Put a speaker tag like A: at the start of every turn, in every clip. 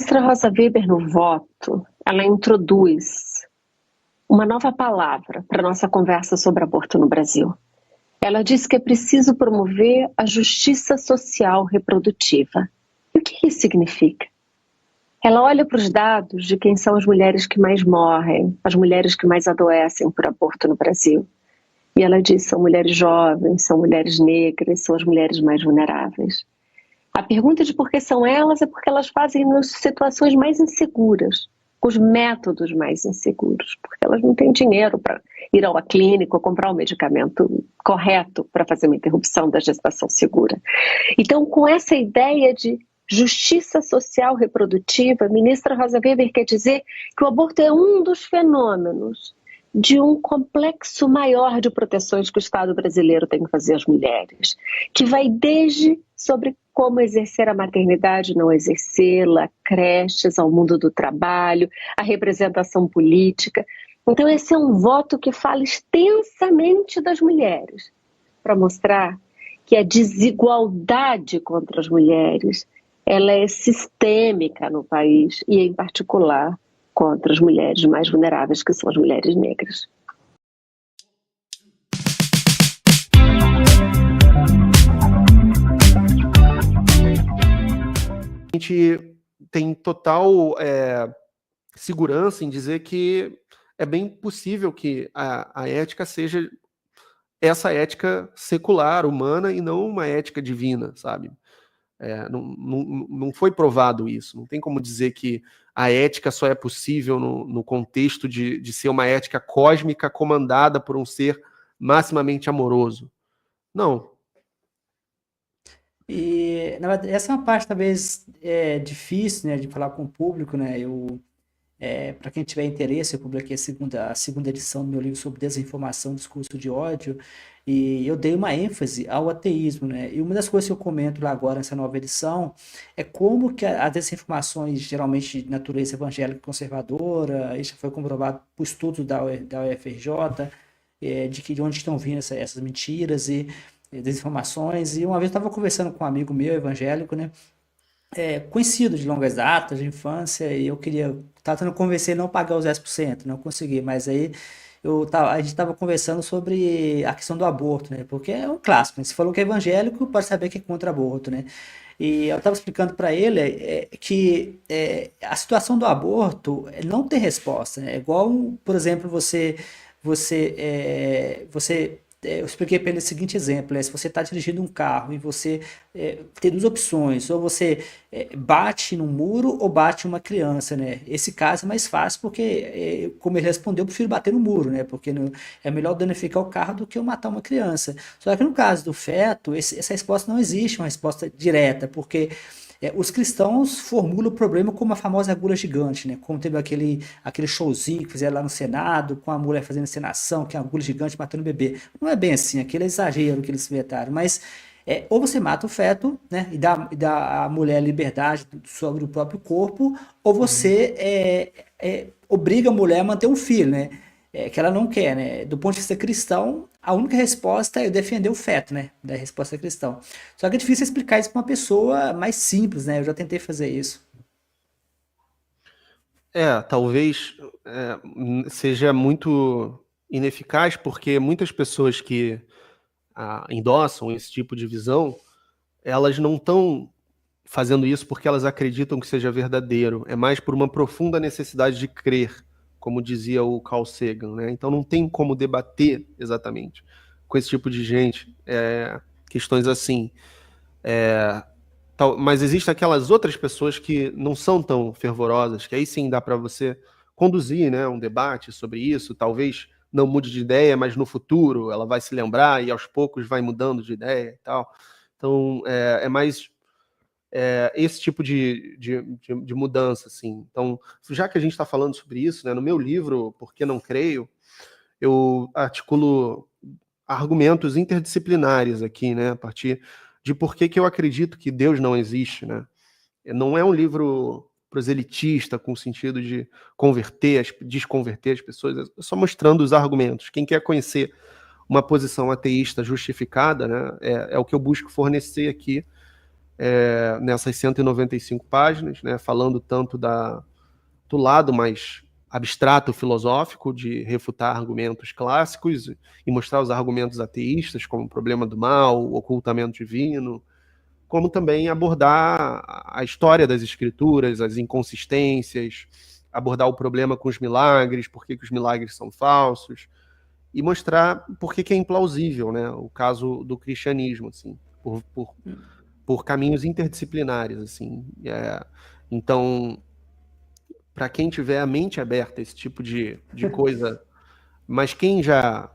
A: ministra Rosa Weber, no voto, ela introduz uma nova palavra para a nossa conversa sobre aborto no Brasil. Ela diz que é preciso promover a justiça social reprodutiva. E o que isso significa? Ela olha para os dados de quem são as mulheres que mais morrem, as mulheres que mais adoecem por aborto no Brasil. E ela diz que são mulheres jovens, são mulheres negras, são as mulheres mais vulneráveis. A pergunta de por que são elas é porque elas fazem nas situações mais inseguras, com os métodos mais inseguros, porque elas não têm dinheiro para ir à clínica ou comprar o medicamento correto para fazer uma interrupção da gestação segura. Então, com essa ideia de justiça social reprodutiva, a ministra Rosa Weber quer dizer que o aborto é um dos fenômenos de um complexo maior de proteções que o Estado brasileiro tem que fazer às mulheres, que vai desde sobre como exercer a maternidade, não exercê-la, creches, ao mundo do trabalho, a representação política. Então esse é um voto que fala extensamente das mulheres, para mostrar que a desigualdade contra as mulheres, ela é sistêmica no país e em particular contra as mulheres mais vulneráveis, que são as mulheres negras.
B: A gente tem total segurança em dizer que é bem possível que a ética seja essa ética secular, humana, e não uma ética divina, sabe? Não foi provado isso. Não tem como dizer que a ética só é possível no contexto de ser uma ética cósmica comandada por um ser maximamente amoroso. Não.
C: E, na verdade, essa é uma parte talvez difícil, né, de falar com o público, né? Para quem tiver interesse, eu publiquei a segunda edição do meu livro sobre desinformação, discurso de ódio, e eu dei uma ênfase ao ateísmo, né? E uma das coisas que eu comento lá agora nessa nova edição é como que as desinformações, geralmente de natureza evangélica conservadora, isso foi comprovado por estudos da UFRJ, de onde estão vindo essas mentiras e desinformações. E uma vez eu estava conversando com um amigo meu evangélico, né? Conhecido de longas datas, de infância, e eu estava tentando convencer ele a não pagar os 10%, não consegui, mas aí a gente estava conversando sobre a questão do aborto, né? Porque é um clássico, né? Se falou que é evangélico, pode saber que é contra aborto, né? E eu estava explicando para ele que a situação do aborto não tem resposta, né? É igual, por exemplo, eu expliquei para ele o seguinte exemplo, se você está dirigindo um carro e você tem duas opções, ou você bate num muro ou bate uma criança, né? Esse caso é mais fácil porque, como ele respondeu, eu prefiro bater no muro, né? Porque é melhor danificar o carro do que eu matar uma criança. Só que no caso do feto, essa resposta não existe, uma resposta direta, porque os cristãos formulam o problema como a famosa agulha gigante, né? Como teve aquele showzinho que fizeram lá no Senado, com a mulher fazendo encenação, que é uma agulha gigante matando o bebê. Não é bem assim, aquele é exagero que eles inventaram, mas ou você mata o feto, né, e dá à mulher liberdade sobre o próprio corpo, ou você obriga a mulher a manter um filho, né? Que ela não quer, né? Do ponto de vista cristão, a única resposta é eu defender o feto, né? Da resposta cristã. Só que é difícil explicar isso para uma pessoa mais simples, né? Eu já tentei fazer isso.
B: Talvez seja muito ineficaz, porque muitas pessoas que endossam esse tipo de visão, elas não estão fazendo isso porque elas acreditam que seja verdadeiro. É mais por uma profunda necessidade de crer, como dizia o Carl Sagan, né? Então não tem como debater exatamente com esse tipo de gente questões assim. Mas existem aquelas outras pessoas que não são tão fervorosas, que aí sim dá para você conduzir, né, um debate sobre isso. Talvez não mude de ideia, mas no futuro ela vai se lembrar e aos poucos vai mudando de ideia e tal. Então é mais esse tipo de mudança, assim. Então, já que a gente está falando sobre isso, né, no meu livro, Por que Não Creio, eu articulo argumentos interdisciplinares aqui, né, a partir de por que eu acredito que Deus não existe, né? Não é um livro proselitista, com o sentido de desconverter as pessoas, é só mostrando os argumentos. Quem quer conhecer uma posição ateísta justificada, né, é o que eu busco fornecer aqui, nessas 195 páginas, né, falando tanto do lado mais abstrato filosófico, de refutar argumentos clássicos e mostrar os argumentos ateístas, como o problema do mal, o ocultamento divino, como também abordar a história das escrituras, as inconsistências, abordar o problema com os milagres, por que os milagres são falsos, e mostrar por que é implausível, né, o caso do cristianismo, assim, por caminhos interdisciplinares, assim. Então, para quem tiver a mente aberta a esse tipo de coisa, mas quem já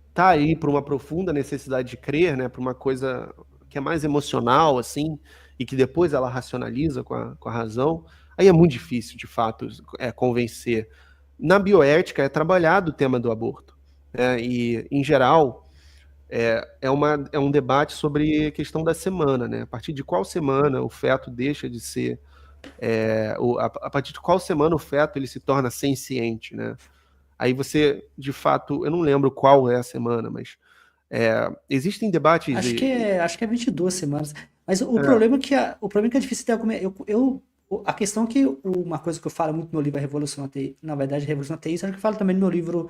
B: está aí para uma profunda necessidade de crer, né, para uma coisa que é mais emocional, assim, e que depois ela racionaliza com a razão, aí é muito difícil, de fato, convencer. Na bioética é trabalhado o tema do aborto, né, e, em geral, é um debate sobre a questão da semana, né? A partir de qual semana o feto deixa de ser... a partir de qual semana o feto ele se torna senciente, né? Aí você, de fato, eu não lembro qual é a semana, mas existem debates...
C: Acho que é 22 semanas. Mas o problema é que é difícil de argumentar. A questão é que uma coisa que eu falo muito no livro A Revolução Ateísta, na verdade, Revolução Ateísta, é que eu falo também no livro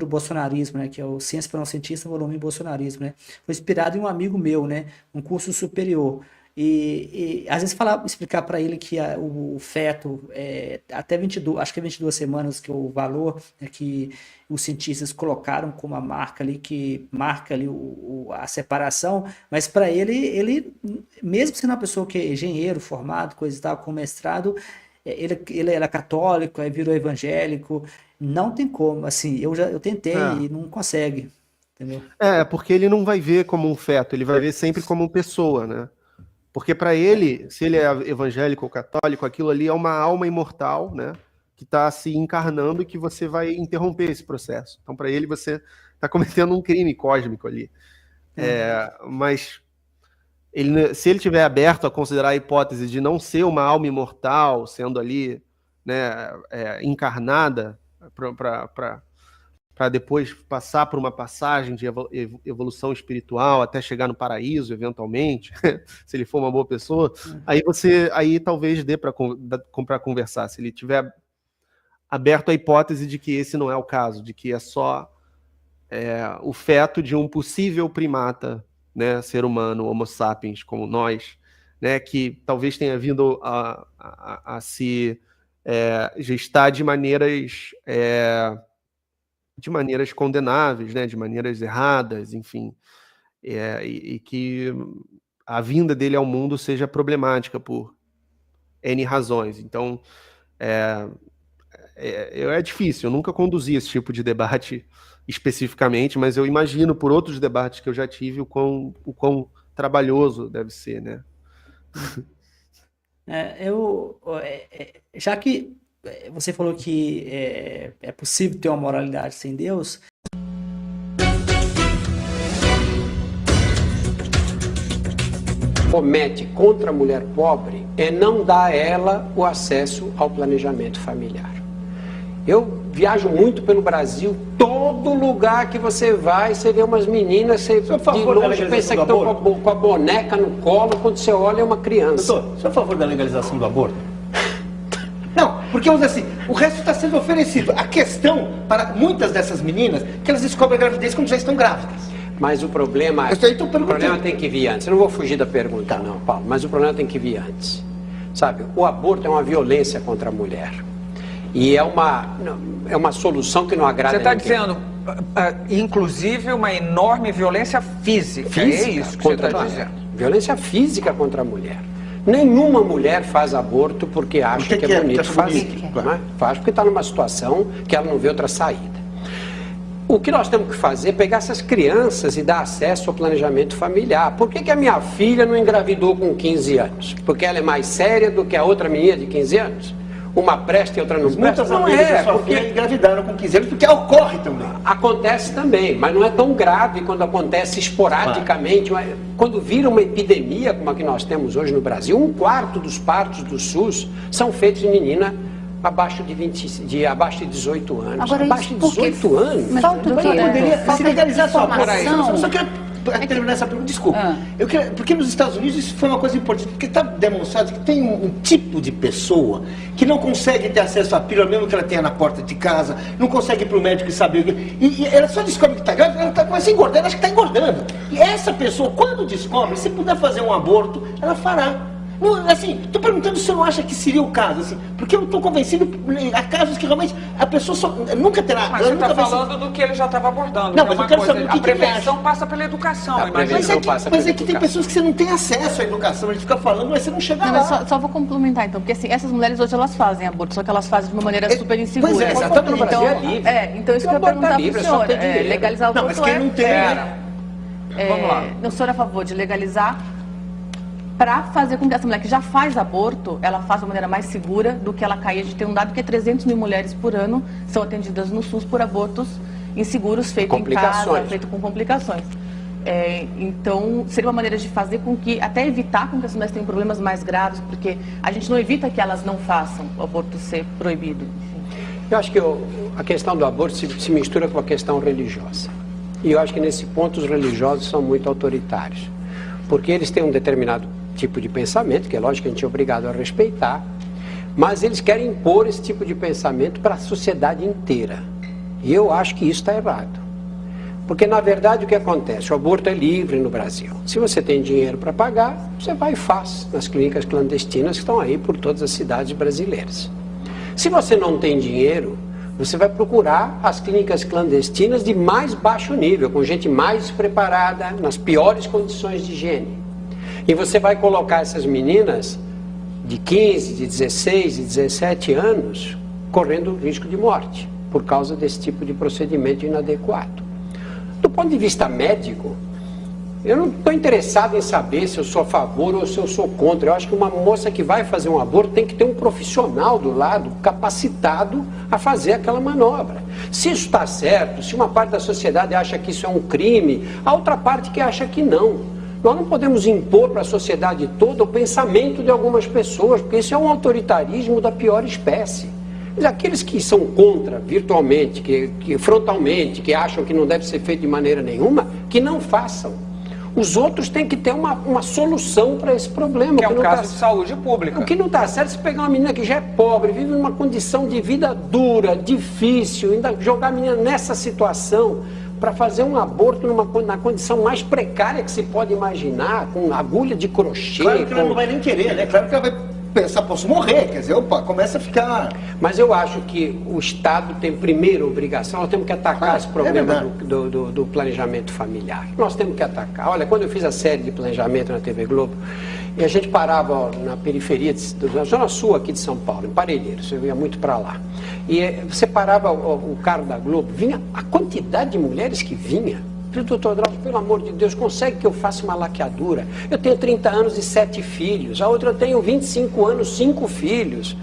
C: Bolsonarismo, né, que é o Ciência para um Cientista, volume Bolsonarismo, né? Foi inspirado em um amigo meu, né, um curso superior. E às vezes explicar para ele que o feto até 22, acho que é 22 semanas que o valor que os cientistas colocaram como a marca ali, que marca ali a separação, mas para ele, mesmo sendo uma pessoa que é engenheiro formado, coisa e tal, com mestrado, ele era católico, aí virou evangélico, não tem como, assim, eu tentei e não consegue, entendeu?
B: Porque ele não vai ver como um feto, ele vai ver sempre como uma pessoa, né? Porque para ele, se ele é evangélico ou católico, aquilo ali é uma alma imortal, né, que está se encarnando e que você vai interromper esse processo. Então, para ele, você está cometendo um crime cósmico ali. Mas se ele tiver aberto a considerar a hipótese de não ser uma alma imortal, sendo ali, né, encarnada para depois passar por uma passagem de evolução espiritual até chegar no paraíso, eventualmente, se ele for uma boa pessoa, aí talvez dê para conversar, se ele tiver aberto à hipótese de que esse não é o caso, de que é só o feto de um possível primata, né, ser humano, homo sapiens, como nós, né, que talvez tenha vindo a se gestar de maneiras condenáveis, né, de maneiras erradas, enfim, e que a vinda dele ao mundo seja problemática por N razões. Então, é difícil, eu nunca conduzi esse tipo de debate especificamente, mas eu imagino por outros debates que eu já tive o quão trabalhoso deve ser, né?
C: Já que você falou que é possível ter uma moralidade sem Deus.
D: Comete contra a mulher pobre é não dar a ela o acesso ao planejamento familiar. Eu viajo muito pelo Brasil, todo lugar que você vai, você vê umas meninas, você de longe pensa que estão com a boneca no colo, quando você olha é uma criança.
E: Doutor, você é a favor da legalização do aborto? Não, porque vamos dizer assim, o resto está sendo oferecido. A questão para muitas dessas meninas é que elas descobrem a gravidez quando já estão grávidas.
D: Mas o problema tem que vir antes. Eu não vou fugir da pergunta, não, Paulo, mas o problema tem que vir antes. Sabe, o aborto é uma violência contra a mulher. E é uma solução que não agrada ninguém.
F: Você está dizendo, inclusive, uma enorme violência física. É isso que você está dizendo.
D: Violência física contra a mulher. Nenhuma mulher faz aborto porque acha que é bonito fazer. Faz porque está numa situação que ela não vê outra saída. O que nós temos que fazer é pegar essas crianças e dar acesso ao planejamento familiar. Por que a minha filha não engravidou com 15 anos? Porque ela é mais séria do que a outra menina de 15 anos? Uma presta e outra não presta?
E: Muitas amigas porque engravidaram com 15 anos, porque ocorre também.
D: Acontece também, mas não é tão grave quando acontece esporadicamente. Quando vira uma epidemia como a que nós temos hoje no Brasil, 1/4 dos partos do SUS são feitos de menina abaixo de 18 anos.
G: Agora,
D: abaixo de 18 anos?
G: Mas falta o quê?
E: Se legalizar só por aí.
G: Informação.
E: Só que terminar essa pergunta, desculpa. Porque nos Estados Unidos isso foi uma coisa importante, porque está demonstrado que tem um tipo de pessoa que não consegue ter acesso à pílula, mesmo que ela tenha na porta de casa, não consegue ir para o médico e saber o que... E ela só descobre que está grávida, ela começa a engordar, ela acha que está engordando. E essa pessoa, quando descobre, se puder fazer um aborto, ela fará. Não, assim, estou perguntando se você não acha que seria o caso, assim, porque eu estou convencido, há casos que realmente a pessoa nunca terá...
F: Mas você está falando do que ele já estava abordando.
E: Não, mas eu quero saber o que
F: a prevenção passa pela educação,
E: mas é que tem pessoas que você não tem acesso à educação, a gente fica falando, mas você não chega lá.
G: Só vou complementar então, porque assim, essas mulheres hoje elas fazem aborto, só que elas fazem de uma maneira super insegura.
E: Pois é, exatamente.
G: No Brasil é livre. Então isso que eu ia perguntar para o senhor, legalizar o aborto.
E: Não, mas quem não tem...
G: Vamos lá. O senhor é a favor de legalizar para fazer com que essa mulher que já faz aborto, ela faça de maneira mais segura do que ela cair. A gente tem um dado que 300 mil mulheres por ano são atendidas no SUS por abortos inseguros, feitos em casa, feito com complicações. Então, seria uma maneira de fazer com que, até evitar com que as mulheres tenham problemas mais graves, porque a gente não evita que elas não façam o aborto ser proibido.
D: Eu acho que a questão do aborto se mistura com a questão religiosa. E eu acho que nesse ponto os religiosos são muito autoritários, porque eles têm um determinado tipo de pensamento, que é lógico que a gente é obrigado a respeitar, mas eles querem impor esse tipo de pensamento para a sociedade inteira. E eu acho que isso está errado. Porque, na verdade, o que acontece? O aborto é livre no Brasil. Se você tem dinheiro para pagar, você vai e faz nas clínicas clandestinas que estão aí por todas as cidades brasileiras. Se você não tem dinheiro, você vai procurar as clínicas clandestinas de mais baixo nível, com gente mais despreparada, nas piores condições de higiene. E você vai colocar essas meninas de 15, de 16, de 17 anos correndo risco de morte por causa desse tipo de procedimento inadequado. Do ponto de vista médico, eu não estou interessado em saber se eu sou a favor ou se eu sou contra. Eu acho que uma moça que vai fazer um aborto tem que ter um profissional do lado capacitado a fazer aquela manobra. Se isso está certo, se uma parte da sociedade acha que isso é um crime, a outra parte que acha que não. Nós não podemos impor para a sociedade toda o pensamento de algumas pessoas, porque isso é um autoritarismo da pior espécie. Mas aqueles que são contra virtualmente, que frontalmente, que acham que não deve ser feito de maneira nenhuma, que não façam. Os outros têm que ter uma solução para esse problema.
F: Que é um caso de saúde pública.
D: O que não está certo é se pegar uma menina que já é pobre, vive numa condição de vida dura, difícil, ainda jogar a menina nessa situação para fazer um aborto na condição mais precária que se pode imaginar, com agulha de crochê.
E: Claro que ela não vai nem querer, né? Claro que ela vai pensar, posso morrer, quer dizer, opa, começa a ficar...
D: Mas eu acho que o Estado tem primeiro obrigação, nós temos que atacar esse problema do planejamento familiar. Nós temos que atacar. Olha, quando eu fiz a série de planejamento na TV Globo, e a gente parava na periferia, na zona sul aqui de São Paulo, em Parelheiros, eu ia muito para lá. E você parava o carro da Globo, vinha a quantidade de mulheres que vinha. Doutor Drauzio, pelo amor de Deus, consegue que eu faça uma laqueadura? Eu tenho 30 anos e 7 filhos, a outra eu tenho 25 anos, 5 filhos.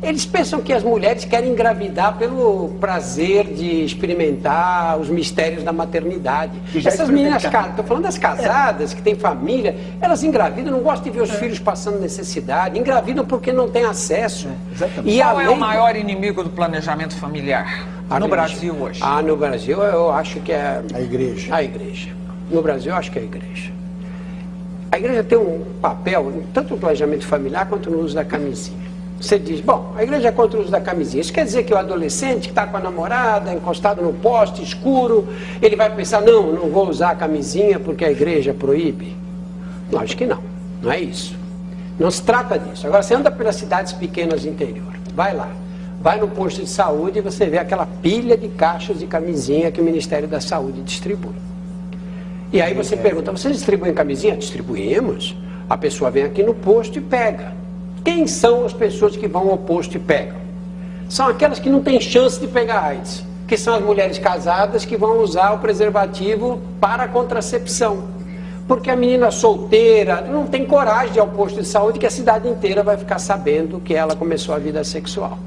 D: Eles pensam que as mulheres querem engravidar pelo prazer de experimentar os mistérios da maternidade. Essas meninas, estou falando das casadas, que têm família, elas engravidam, não gostam de ver os filhos passando necessidade, engravidam porque não têm acesso.
F: E qual é o maior inimigo do planejamento familiar no Brasil hoje?
D: No Brasil eu acho que é...
E: A igreja.
D: A igreja. No Brasil eu acho que é a igreja. A igreja tem um papel, tanto no planejamento familiar quanto no uso da camisinha. Você diz, bom, a igreja é contra o uso da camisinha. Isso quer dizer que o adolescente que está com a namorada, encostado no poste, escuro, ele vai pensar, não vou usar a camisinha porque a igreja proíbe? Lógico que não, não é isso. Não se trata disso. Agora, você anda pelas cidades pequenas do interior, vai lá, vai no posto de saúde e você vê aquela pilha de caixas de camisinha que o Ministério da Saúde distribui. E aí você pergunta, vocês distribuem camisinha? Distribuímos. A pessoa vem aqui no posto e pega. Quem são as pessoas que vão ao posto e pegam? São aquelas que não têm chance de pegar AIDS, que são as mulheres casadas que vão usar o preservativo para a contracepção. Porque a menina solteira não tem coragem de ir ao posto de saúde, que a cidade inteira vai ficar sabendo que ela começou a vida sexual.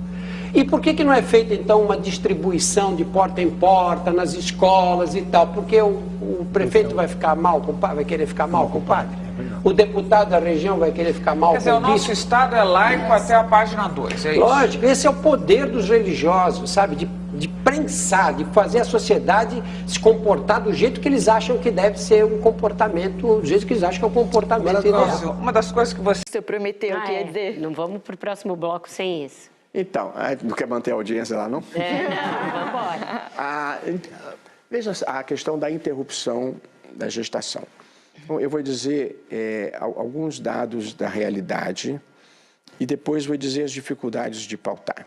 D: E por que não é feita, então, uma distribuição de porta em porta, nas escolas e tal? Porque o prefeito vai ficar mal com o padre, vai querer ficar mal com o padre? O deputado da região vai querer ficar mal com o bispo?
F: Quer dizer, o nosso Estado é laico até a página 2, é isso?
D: Lógico, esse é o poder dos religiosos, sabe? de prensar, de fazer a sociedade se comportar do jeito que eles acham que deve ser um comportamento, do jeito que eles acham que é um comportamento ideal.
F: Uma das coisas que você
H: prometeu, quer dizer. Não vamos para o próximo bloco sem isso.
I: Então, não quer manter a audiência lá, não?
H: Não, vamos embora.
I: Veja a questão da interrupção da gestação. Então, eu vou dizer alguns dados da realidade e depois vou dizer as dificuldades de pautar.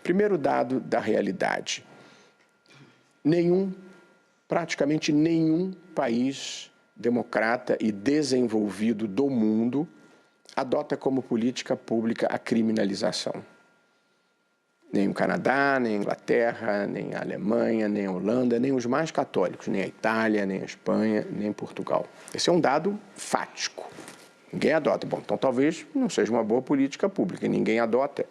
I: Primeiro dado da realidade. Praticamente nenhum país democrata e desenvolvido do mundo adota como política pública a criminalização. Nem o Canadá, nem a Inglaterra, nem a Alemanha, nem a Holanda, nem os mais católicos, nem a Itália, nem a Espanha, nem Portugal. Esse é um dado fático. Ninguém adota. Bom, então talvez não seja uma boa política pública, ninguém adota.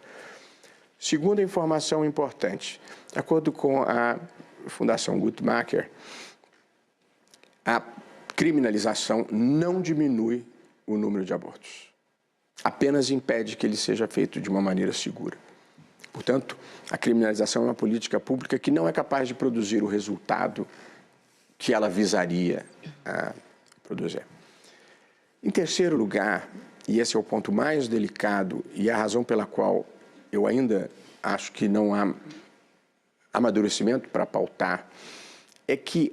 I: Segunda informação importante, de acordo com a Fundação Guttmacher, a criminalização não diminui o número de abortos, apenas impede que ele seja feito de uma maneira segura. Portanto, a criminalização é uma política pública que não é capaz de produzir o resultado que ela visaria a produzir. Em terceiro lugar, e esse é o ponto mais delicado e a razão pela qual eu ainda acho que não há amadurecimento para pautar, é que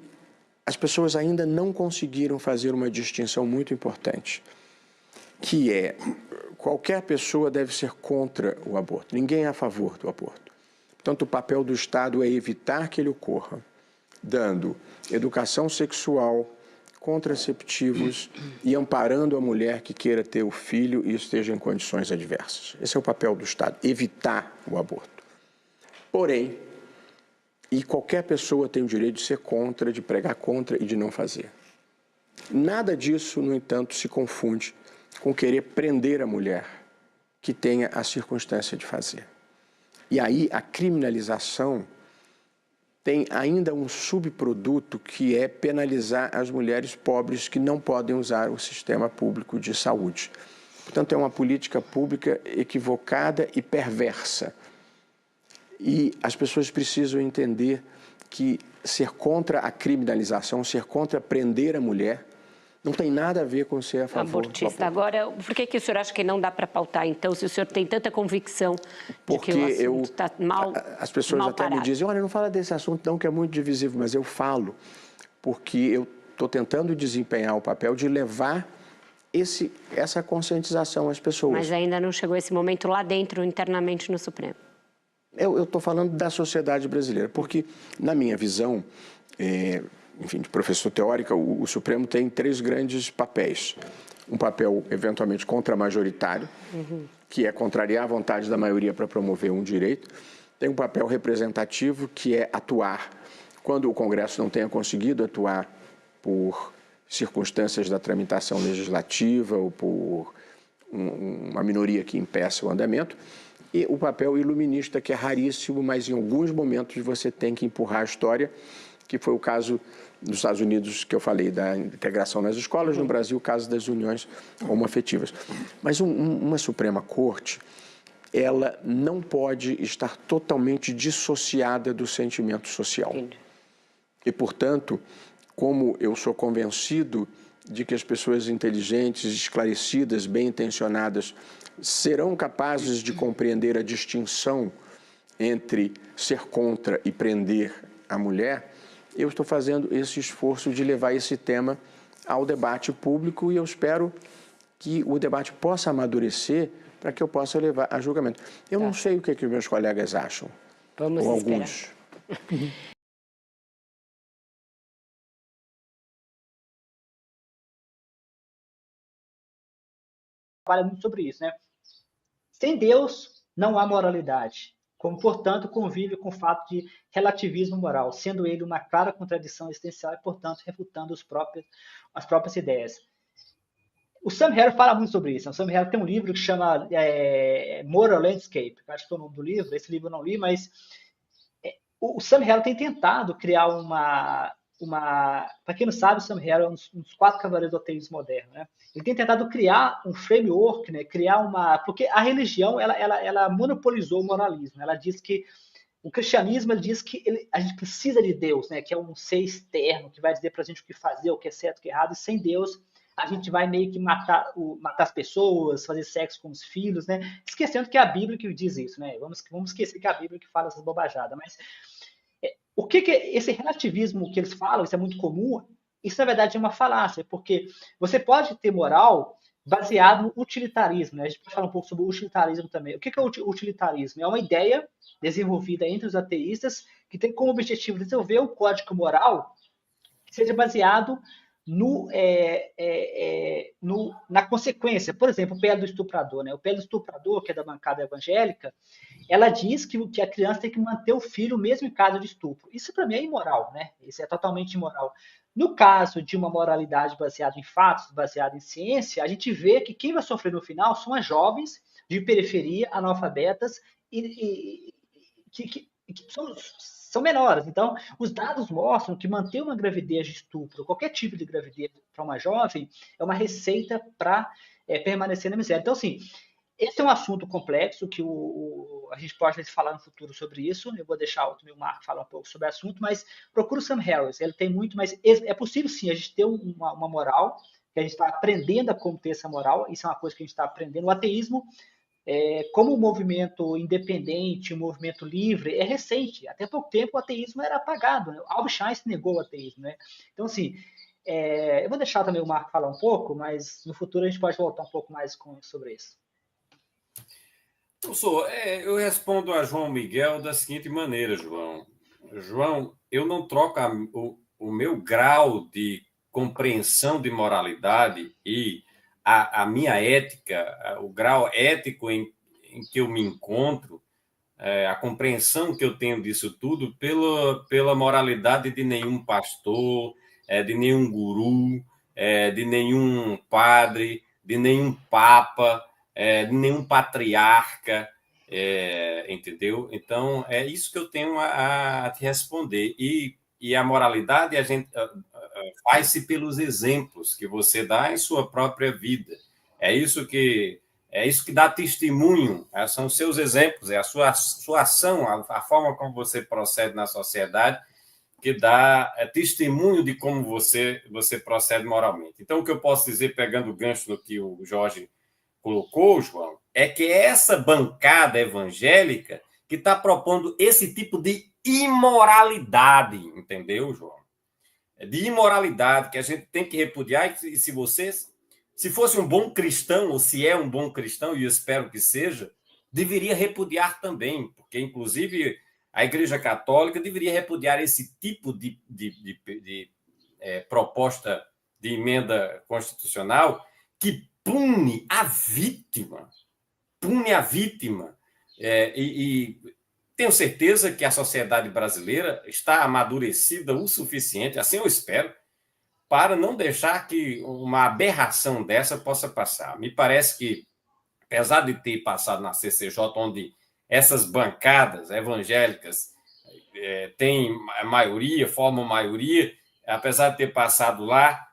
I: as pessoas ainda não conseguiram fazer uma distinção muito importante, que é qualquer pessoa deve ser contra o aborto, ninguém é a favor do aborto. Portanto, o papel do Estado é evitar que ele ocorra, dando educação sexual, contraceptivos e amparando a mulher que queira ter o filho e esteja em condições adversas. Esse é o papel do Estado, evitar o aborto. Porém, e qualquer pessoa tem o direito de ser contra, de pregar contra e de não fazer. Nada disso, no entanto, se confunde com querer prender a mulher que tenha a circunstância de fazer. E aí a criminalização tem ainda um subproduto que é penalizar as mulheres pobres que não podem usar o sistema público de saúde. Portanto, é uma política pública equivocada e perversa. E as pessoas precisam entender que ser contra a criminalização, ser contra prender a mulher, não tem nada a ver com ser a favor
H: abortista. Agora, por que o senhor acha que não dá para pautar, então, se o senhor tem tanta convicção de que o assunto está mal
I: as pessoas
H: mal
I: até
H: parado.
I: me dizem, olha, não fala desse assunto não, que é muito divisivo, mas eu falo, porque eu estou tentando desempenhar o papel de levar essa conscientização às pessoas.
H: Mas ainda não chegou esse momento lá dentro, internamente no Supremo.
I: Eu estou falando da sociedade brasileira, porque, na minha visão, enfim, de professor teórica, o Supremo tem 3 grandes papéis. Um papel, eventualmente, contramajoritário, que é contrariar a vontade da maioria para promover um direito. Tem um papel representativo, que é atuar quando o Congresso não tenha conseguido atuar por circunstâncias da tramitação legislativa ou por uma minoria que impeça o andamento. E o papel iluminista, que é raríssimo, mas em alguns momentos você tem que empurrar a história, que foi o caso dos Estados Unidos, que eu falei, da integração nas escolas, no Brasil, o caso das uniões homoafetivas. Mas uma Suprema Corte, ela não pode estar totalmente dissociada do sentimento social. E, portanto, como eu sou convencido de que as pessoas inteligentes, esclarecidas, bem-intencionadas, serão capazes de compreender a distinção entre ser contra e prender a mulher, eu estou fazendo esse esforço de levar esse tema ao debate público e eu espero que o debate possa amadurecer para que eu possa levar a julgamento. Eu não sei o que os meus colegas acham,
H: Vamos
I: ou
H: esperar.
I: alguns.
J: Fala muito sobre isso, né? Sem Deus não há moralidade, como, portanto, convive com o fato de relativismo moral, sendo ele uma clara contradição existencial e, portanto, refutando as próprias ideias. O Sam Harris fala muito sobre isso. O Sam Harris tem um livro que chama Moral Landscape, que acho que é o nome do livro. Esse livro eu não li, mas o Sam Harris tem tentado criar para quem não sabe, o Sam Harris é um dos 4 cavaleiros do ateísmo moderno, né? Ele tem tentado criar um framework, né? Porque a religião ela monopolizou o moralismo. Ela diz que o cristianismo ele diz que a gente precisa de Deus, né? Que é um ser externo, que vai dizer para a gente o que fazer, o que é certo, o que é errado, e sem Deus a gente vai meio que matar as pessoas, fazer sexo com os filhos, né? Esquecendo que é a Bíblia que diz isso, né? Vamos esquecer que é a Bíblia que fala essas bobajadas. Mas o que é esse relativismo que eles falam, isso é muito comum, isso na verdade é uma falácia, porque você pode ter moral baseado no utilitarismo, né? A gente pode falar um pouco sobre o utilitarismo também. O que é o utilitarismo? É uma ideia desenvolvida entre os ateístas que tem como objetivo desenvolver um código moral que seja baseado na consequência. Por exemplo, o pele do estuprador. Né? O pele do estuprador, que é da bancada evangélica, ela diz que a criança tem que manter o filho mesmo em caso de estupro. Isso, para mim, é imoral. Né? Isso é totalmente imoral. No caso de uma moralidade baseada em fatos, baseada em ciência, a gente vê que quem vai sofrer no final são as jovens de periferia, analfabetas, que são menores. Então, os dados mostram que manter uma gravidez de estupro, qualquer tipo de gravidez para uma jovem, é uma receita para permanecer na miséria. Então, assim, esse é um assunto complexo que a gente pode falar no futuro sobre isso. Eu vou deixar o meu Marco falar um pouco sobre o assunto, mas procura o Sam Harris. Ele tem muito, mas é possível sim a gente ter uma moral, que a gente está aprendendo a como ter essa moral. Isso é uma coisa que a gente está aprendendo. O ateísmo, como um movimento independente, um movimento livre, é recente. Até pouco tempo o ateísmo era apagado. Né? Albert Einstein negou o ateísmo. Né? Então, assim, eu vou deixar também o Marco falar um pouco, mas no futuro a gente pode voltar um pouco mais sobre isso.
K: Professor, eu respondo a João Miguel da seguinte maneira, João. João, eu não troco o meu grau de compreensão de moralidade e a minha ética, o grau ético em que eu me encontro, a compreensão que eu tenho disso tudo pela moralidade de nenhum pastor, de nenhum guru, de nenhum padre, de nenhum papa, de nenhum patriarca, entendeu? Então, é isso que eu tenho a te responder. E a moralidade, a gente faz-se pelos exemplos que você dá em sua própria vida. É isso que dá testemunho, são os seus exemplos, é a sua ação, a forma como você procede na sociedade, que dá testemunho de como você procede moralmente. Então, o que eu posso dizer, pegando o gancho no que o Jorge colocou, João, é que é essa bancada evangélica que está propondo esse tipo de imoralidade, entendeu, João? De imoralidade que a gente tem que repudiar, e se fosse um bom cristão, ou se é um bom cristão, e eu espero que seja, deveria repudiar também, porque, inclusive, a Igreja Católica deveria repudiar esse tipo de proposta de emenda constitucional que pune a vítima. E tenho certeza que a sociedade brasileira está amadurecida o suficiente, assim eu espero, para não deixar que uma aberração dessa possa passar. Me parece que, apesar de ter passado na CCJ, onde essas bancadas evangélicas formam maioria, apesar de ter passado lá,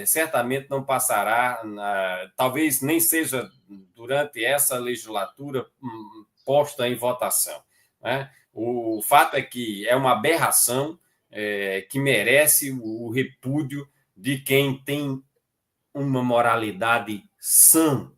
K: certamente não passará, talvez nem seja durante essa legislatura posta em votação. Né? O fato é que é uma aberração que merece o repúdio de quem tem uma moralidade sã,